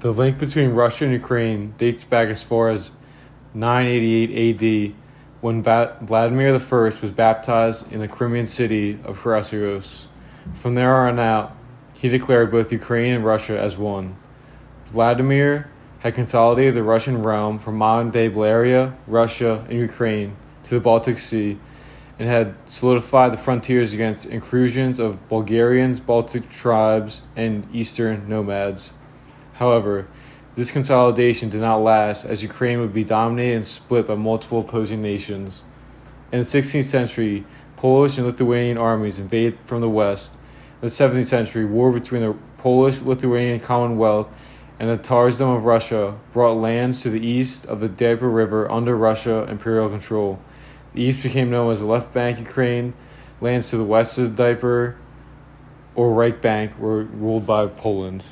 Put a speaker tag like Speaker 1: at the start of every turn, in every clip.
Speaker 1: The link between Russia and Ukraine dates back as far as 988 AD, when Vladimir I was baptized in the Crimean city of Chrysos. From there on out, he declared both Ukraine and Russia as one. Vladimir had consolidated the Russian realm from modern-day Bulgaria, Russia, and Ukraine to the Baltic Sea, and had solidified the frontiers against incursions of Bulgarians, Baltic tribes, and eastern nomads. However, this consolidation did not last, as Ukraine would be dominated and split by multiple opposing nations. In the 16th century, Polish and Lithuanian armies invaded from the west. In the 17th century, war between the Polish-Lithuanian Commonwealth and the Tsardom of Russia brought lands to the east of the Dnieper River under Russia imperial control. The east became known as the left bank Ukraine. Lands to the west of the Dnieper, or right bank, were ruled by Poland.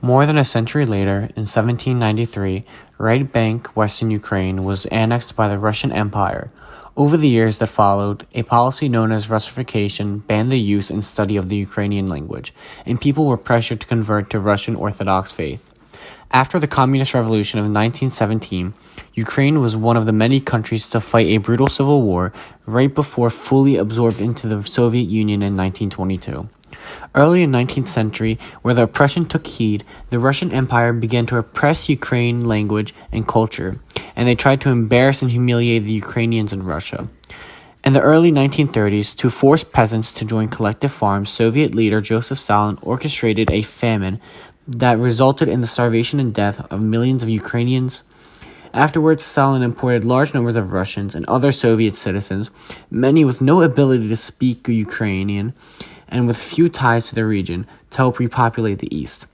Speaker 2: More than a century later, in 1793, right bank Western Ukraine was annexed by the Russian Empire. Over the years that followed, a policy known as Russification banned the use and study of the Ukrainian language, and people were pressured to convert to Russian Orthodox faith. After the Communist Revolution of 1917, Ukraine was one of the many countries to fight a brutal civil war right before fully absorbed into the Soviet Union in 1922. Early in the 19th century, where the oppression took heed, the Russian Empire began to oppress Ukrainian language and culture, and they tried to embarrass and humiliate the Ukrainians in Russia. In the early 1930s, to force peasants to join collective farms, Soviet leader Joseph Stalin orchestrated a famine that resulted in the starvation and death of millions of Ukrainians. Afterwards, Stalin imported large numbers of Russians and other Soviet citizens, many with no ability to speak Ukrainian, and with few ties to the region, to help repopulate the East.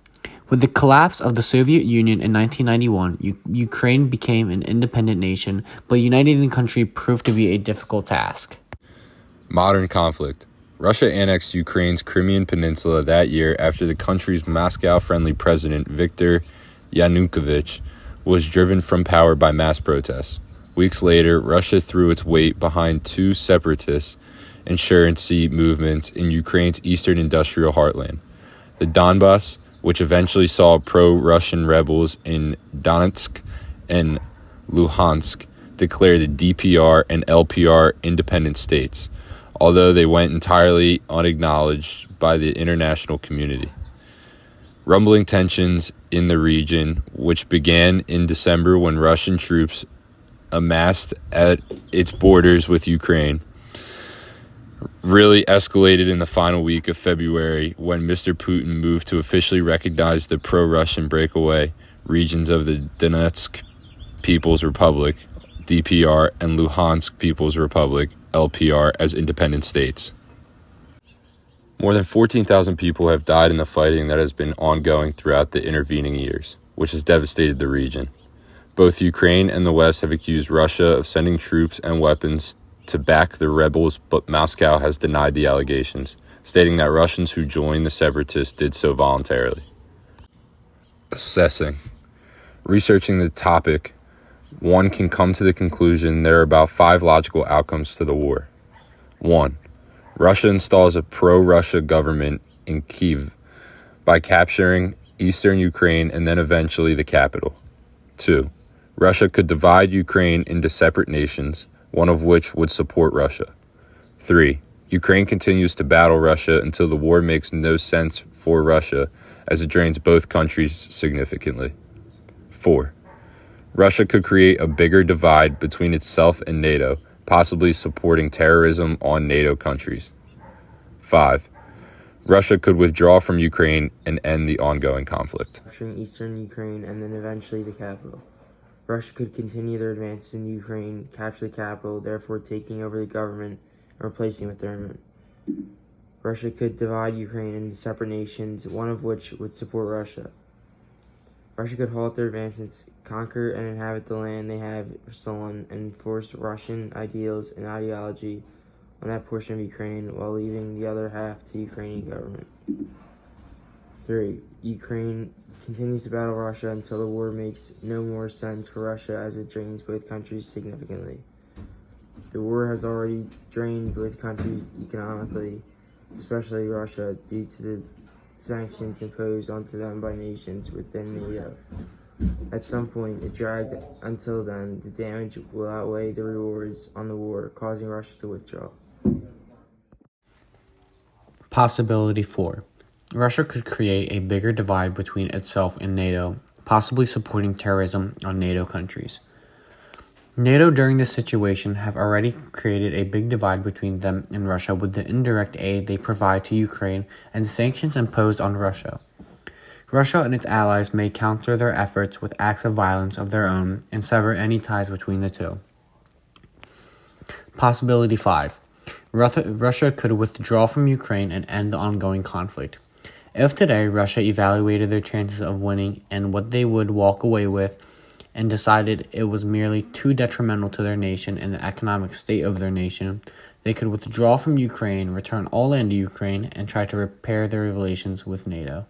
Speaker 2: With the collapse of the Soviet Union in 1991, Ukraine became an independent nation, but uniting the country proved to be a difficult task.
Speaker 3: Modern conflict. Russia annexed Ukraine's Crimean Peninsula that year after the country's Moscow-friendly president, Viktor Yanukovych, was driven from power by mass protests. Weeks later, Russia threw its weight behind two separatist insurgency movements in Ukraine's eastern industrial heartland. The Donbass, which eventually saw pro-Russian rebels in Donetsk and Luhansk, declared the DPR and LPR independent states, although they went entirely unacknowledged by the international community. Rumbling tensions in the region, which began in December when Russian troops amassed at its borders with Ukraine, really escalated in the final week of February when Mr. Putin moved to officially recognize the pro-Russian breakaway regions of the Donetsk People's Republic, DPR, and Luhansk People's Republic, LPR, as independent states. More than 14,000 people have died in the fighting that has been ongoing throughout the intervening years, which has devastated the region. Both Ukraine and the West have accused Russia of sending troops and weapons to back the rebels, but Moscow has denied the allegations, stating that Russians who joined the separatists did so voluntarily. Assessing. Researching the topic, one can come to the conclusion there are about 5 logical outcomes to the war. 1. Russia installs a pro-Russia government in Kyiv by capturing eastern Ukraine and then eventually the capital. 2. Russia could divide Ukraine into separate nations, one of which would support Russia. 3. Ukraine continues to battle Russia until the war makes no sense for Russia, as it drains both countries significantly. 4. Russia could create a bigger divide between itself and NATO, possibly supporting terrorism on NATO countries. 5. Russia could withdraw from Ukraine and end the ongoing conflict.
Speaker 4: Capturing eastern Ukraine and then eventually the capital. Russia could continue their advances in Ukraine, capture the capital, therefore taking over the government and replacing it with their own. Russia could divide Ukraine into separate nations, one of which would support Russia. Russia could halt their advances, conquer and inhabit the land they have stolen, and enforce Russian ideals and ideology on that portion of Ukraine while leaving the other half to the Ukrainian government. 3. Ukraine continues to battle Russia until the war makes no more sense for Russia as it drains both countries significantly. The war has already drained both countries economically, especially Russia, due to the sanctions imposed onto them by nations within NATO. At some point, it dragged until then, the damage will outweigh the rewards on the war, causing Russia to withdraw.
Speaker 2: Possibility 4. Russia could create a bigger divide between itself and NATO, possibly supporting terrorism on NATO countries. NATO during this situation have already created a big divide between them and Russia with the indirect aid they provide to Ukraine and the sanctions imposed on Russia. Russia and its allies may counter their efforts with acts of violence of their own and sever any ties between the two. Possibility 5. Russia could withdraw from Ukraine and end the ongoing conflict. If today Russia evaluated their chances of winning and what they would walk away with and decided it was merely too detrimental to their nation and the economic state of their nation, they could withdraw from Ukraine, return all land to Ukraine, and try to repair their relations with NATO.